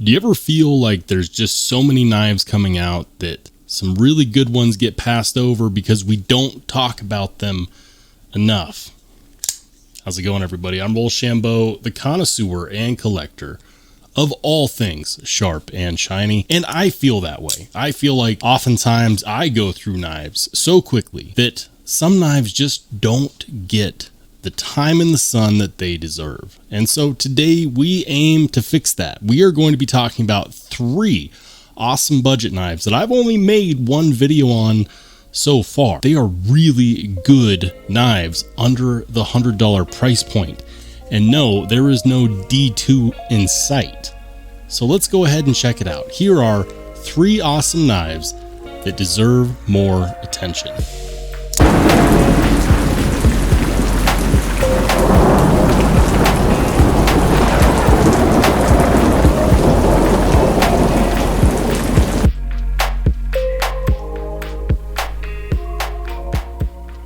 Do you ever feel like there's just so many knives coming out that some really good ones get passed over because we don't talk about them enough? How's it going, everybody? I'm Rollshambo, the connoisseur and collector of all things sharp and shiny, and I feel that way. I feel like oftentimes I go through knives so quickly that some knives just don't get the time in the sun that they deserve. And so today we aim to fix that. We are going to be talking about 3 awesome budget knives that I've only made one video on so far. They are really good knives under the $100 price point. And no, there is no D2 in sight. So let's go ahead and check it out. Here are 3 awesome knives that deserve more attention.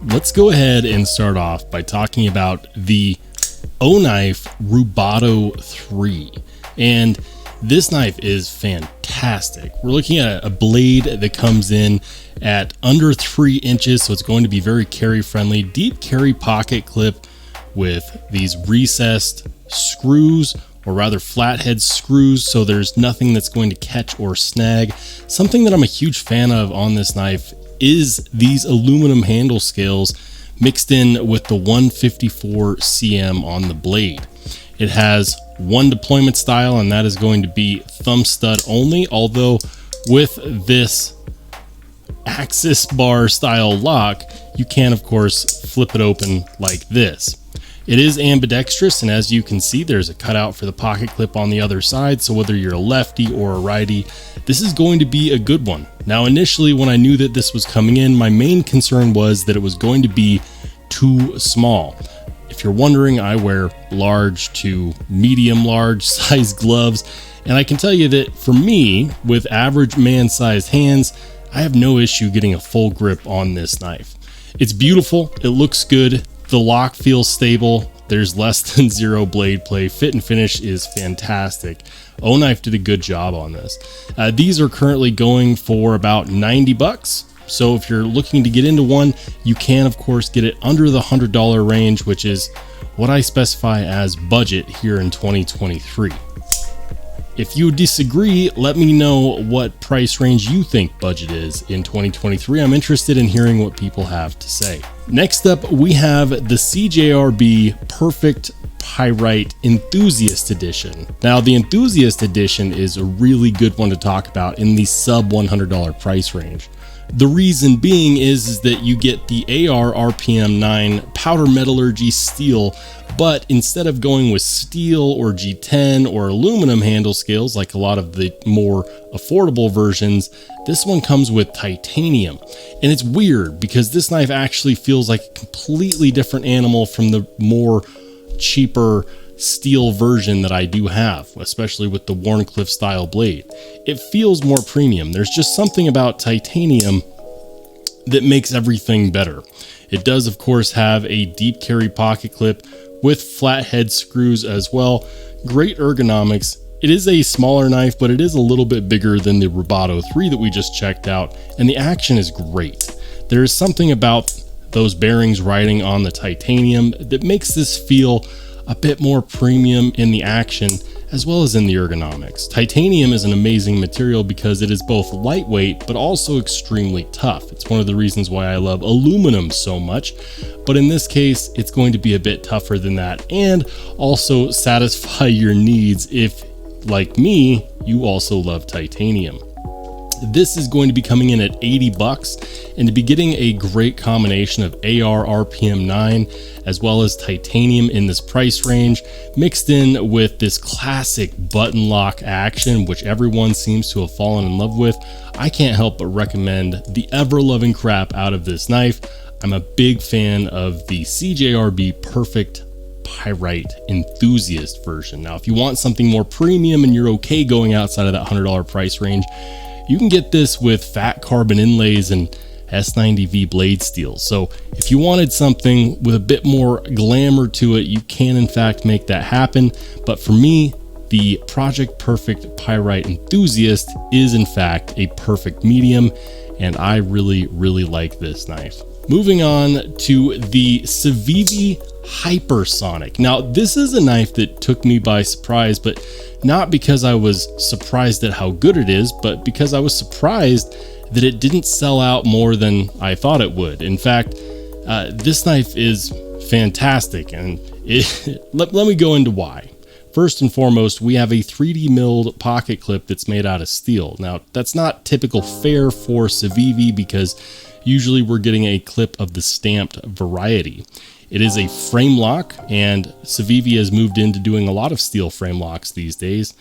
Let's go ahead and start off by talking about the Knife Rubato 3. And this knife is fantastic. We're looking at a blade that comes in at under 3 inches, so it's going to be very carry friendly. Deep carry pocket clip with these recessed screws, or rather flathead screws, so there's nothing that's going to catch or snag. Something that I'm a huge fan of on this knife is these aluminum handle scales mixed in with the 154 cm on the blade. It has one deployment style, and that is going to be thumb stud only, although with this axis bar style lock, you can of course flip it open like this. It is ambidextrous, and as you can see, there's a cutout for the pocket clip on the other side, so whether you're a lefty or a righty, this is going to be a good one. Now, initially, when I knew that this was coming in, my main concern was that it was going to be too small. If you're wondering, I wear large to medium large size gloves, and I can tell you that for me, with average man-sized hands, I have no issue getting a full grip on this knife. It's beautiful, it looks good, the lock feels stable, there's less than 0 blade play, fit and finish is fantastic. Knife did a good job on this. These are currently going for about 90 bucks. So if you're looking to get into one, you can of course get it under the $100 range, which is what I specify as budget here in 2023. If you disagree, let me know what price range you think budget is in 2023. I'm interested in hearing what people have to say. Next up, we have the CJRB Perfect Pyrite Enthusiast Edition. Now, the Enthusiast Edition is a really good one to talk about in the sub $100 price range. The reason being is that you get the AR RPM 9 powder metallurgy steel, but instead of going with steel or G10 or aluminum handle scales like a lot of the more affordable versions, this one comes with titanium. And it's weird because this knife actually feels like a completely different animal from the more cheaper steel version that I do have, especially with the Warncliffe style blade. It feels more premium. There's just something about titanium that makes everything better. It does of course have a deep carry pocket clip with flathead screws as well. Great ergonomics. It is a smaller knife, but it is a little bit bigger than the Rubato 3 that we just checked out, and the action is great. There is something about those bearings riding on the titanium that makes this feel a bit more premium in the action as well as in the ergonomics. Titanium is an amazing material because it is both lightweight but also extremely tough. It's one of the reasons why I love aluminum so much, but in this case it's going to be a bit tougher than that and also satisfy your needs if, like me, you also love titanium. This is going to be coming in at 80 bucks, and to be getting a great combination of AR RPM 9 as well as titanium in this price range, mixed in with this classic button lock action, which everyone seems to have fallen in love with, I can't help but recommend the ever-loving crap out of this knife. I'm a big fan of the CJRB Perfect Pyrite Enthusiast version. Now, if you want something more premium and you're okay going outside of that $100 price range, you can get this with fat carbon inlays and S90V blade steel. So if you wanted something with a bit more glamour to it, you can in fact make that happen. But for me, the Project Perfect Pyrite Enthusiast is in fact a perfect medium, and I really like this knife. Moving on to the Savvi Hypersonic. Now, this is a knife that took me by surprise, but not because I was surprised at how good it is, but because I was surprised that it didn't sell out more than I thought it would. In fact, this knife is fantastic, and let me go into why. First and foremost, we have a 3D milled pocket clip that's made out of steel. Now, that's not typical fare for civivi because usually we're getting a clip of the stamped variety. It is a frame lock, and civivi has moved into doing a lot of steel frame locks these days.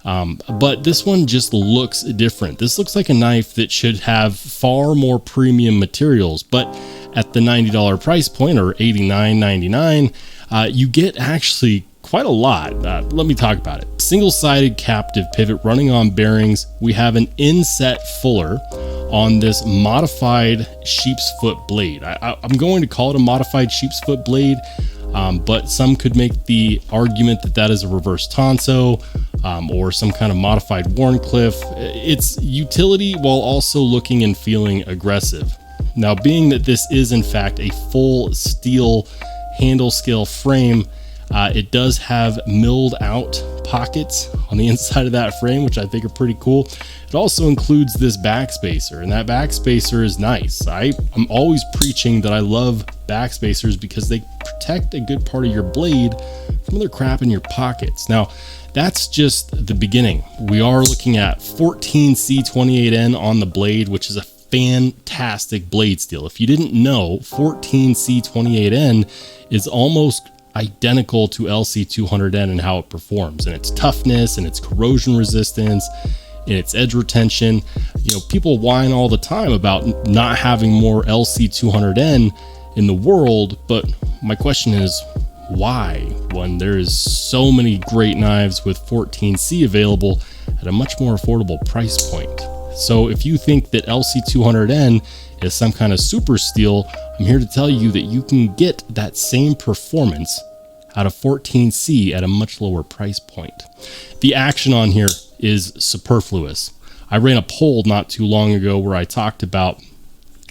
But this one just looks different. This looks like a knife that should have far more premium materials, but at the $90 price point, or $89.99, you get actually quite a lot. Let me talk about it. Single-sided captive pivot running on bearings. We have an inset fuller on this modified sheep's foot blade. I'm going to call it a modified sheep's foot blade, but some could make the argument that that is a reverse tonso, or some kind of modified Warncliffe. It's utility while also looking and feeling aggressive. Now, being that this is in fact a full steel handle scale frame, it does have milled out pockets on the inside of that frame, which I think are pretty cool. It also includes this backspacer, and that backspacer is nice. I'm always preaching that I love backspacers because they protect a good part of your blade from other crap in your pockets. Now, that's just the beginning. We are looking at 14C28N on the blade, which is a fantastic blade steel. If you didn't know, 14C28N is almost identical to LC200N in how it performs, and its toughness and its corrosion resistance and its edge retention. You know, people whine all the time about not having more LC200N in the world, but my question is, why, when there is so many great knives with 14C available at a much more affordable price point? So if you think that LC200N is some kind of super steel, I'm here to tell you that you can get that same performance out of 14C at a much lower price point. The action on here is superfluous. I ran a poll not too long ago where I talked about,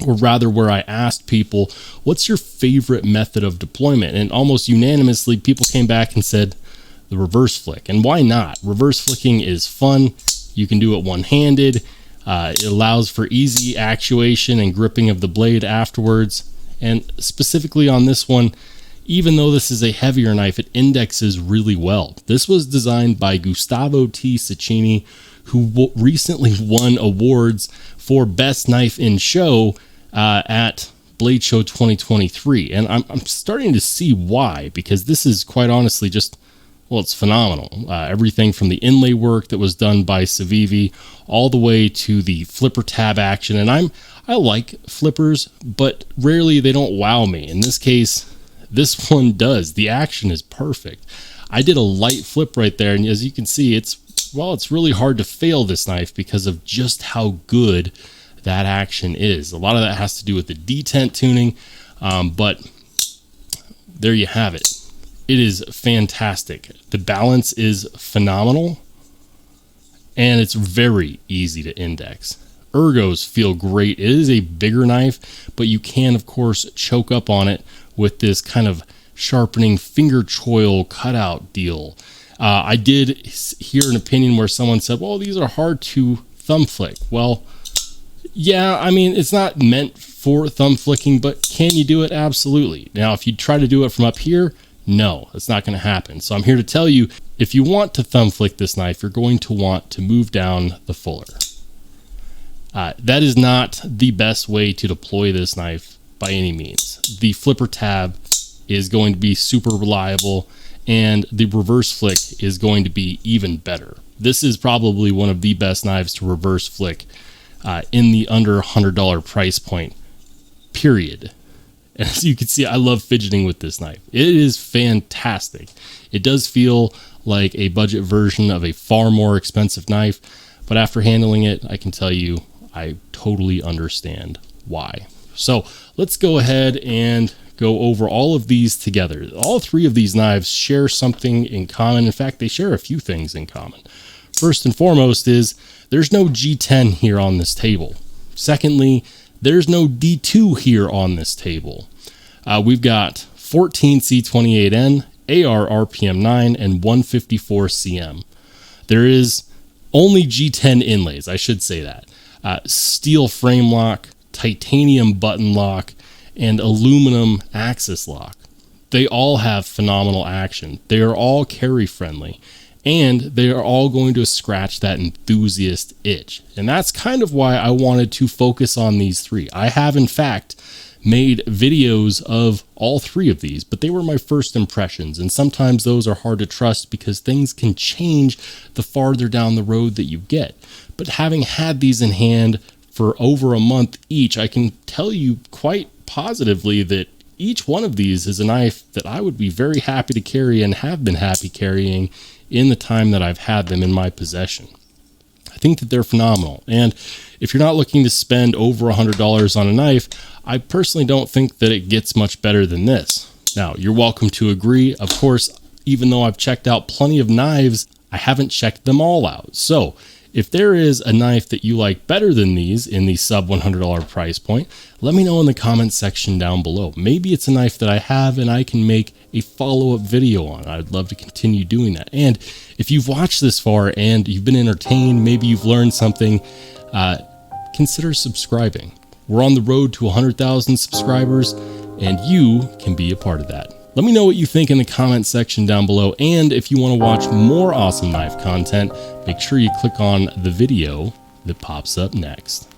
or rather where I asked people, what's your favorite method of deployment? And almost unanimously, people came back and said the reverse flick. And why not? Reverse flicking is fun. You can do it one-handed. It allows for easy actuation and gripping of the blade afterwards. And specifically on this one, even though this is a heavier knife, it indexes really well. This was designed by Gustavo T. Cecchini, who recently won awards for Best Knife in Show at Blade Show 2023. And I'm starting to see why, because this is quite honestly just, well, it's phenomenal. Everything from the inlay work that was done by civivi all the way to the flipper tab action. And I like flippers, but rarely they don't wow me. In this case, this one does. The action is perfect. I did a light flip right there, and as you can see, it's really hard to fail this knife because of just how good that action is. A lot of that has to do with the detent tuning, but there you have it. It is fantastic. The balance is phenomenal, and it's very easy to index. Ergos feel great. It is a bigger knife, but you can, of course, choke up on it with this kind of sharpening finger choil cutout deal. I did hear an opinion where someone said, well, these are hard to thumb flick. Well, yeah, I mean, it's not meant for thumb flicking, but can you do it? Absolutely. Now, if you try to do it from up here, no, that's not going to happen. So I'm here to tell you, if you want to thumb flick this knife, you're going to want to move down the fuller. That is not the best way to deploy this knife by any means. The flipper tab is going to be super reliable, and the reverse flick is going to be even better. This is probably one of the best knives to reverse flick in the under $100 price point, period. And as you can see, I love fidgeting with this knife. It is fantastic. It does feel like a budget version of a far more expensive knife, but after handling it, I can tell you I totally understand why. So let's go ahead and go over all of these together. All three of these knives share something in common. In fact, they share a few things in common. First and foremost is there's no G10 here on this table. Secondly, there's no D2 here on this table. We've got 14 C28N, AR RPM 9, and 154 CM. There is only G10 inlays, I should say that. Steel frame lock, titanium button lock, and aluminum axis lock. They all have phenomenal action. They are all carry friendly, and they are all going to scratch that enthusiast itch. And that's kind of why I wanted to focus on these three. I have, in fact, made videos of all three of these, but they were my first impressions, and sometimes those are hard to trust because things can change the farther down the road that you get. But having had these in hand for over a month each, I can tell you quite positively that each one of these is a knife that I would be very happy to carry and have been happy carrying in the time that I've had them in my possession. I think that they're phenomenal, and if you're not looking to spend over $100 on a knife, I personally don't think that it gets much better than this. Now, you're welcome to agree. Of course, even though I've checked out plenty of knives, I haven't checked them all out. So if there is a knife that you like better than these in the sub $100 price point, let me know in the comments section down below. Maybe it's a knife that I have and I can make a follow-up video on. I'd love to continue doing that. And if you've watched this far and you've been entertained, maybe you've learned something, consider subscribing. We're on the road to 100,000 subscribers, and you can be a part of that. Let me know what you think in the comments section down below, and if you want to watch more awesome knife content, make sure you click on the video that pops up next.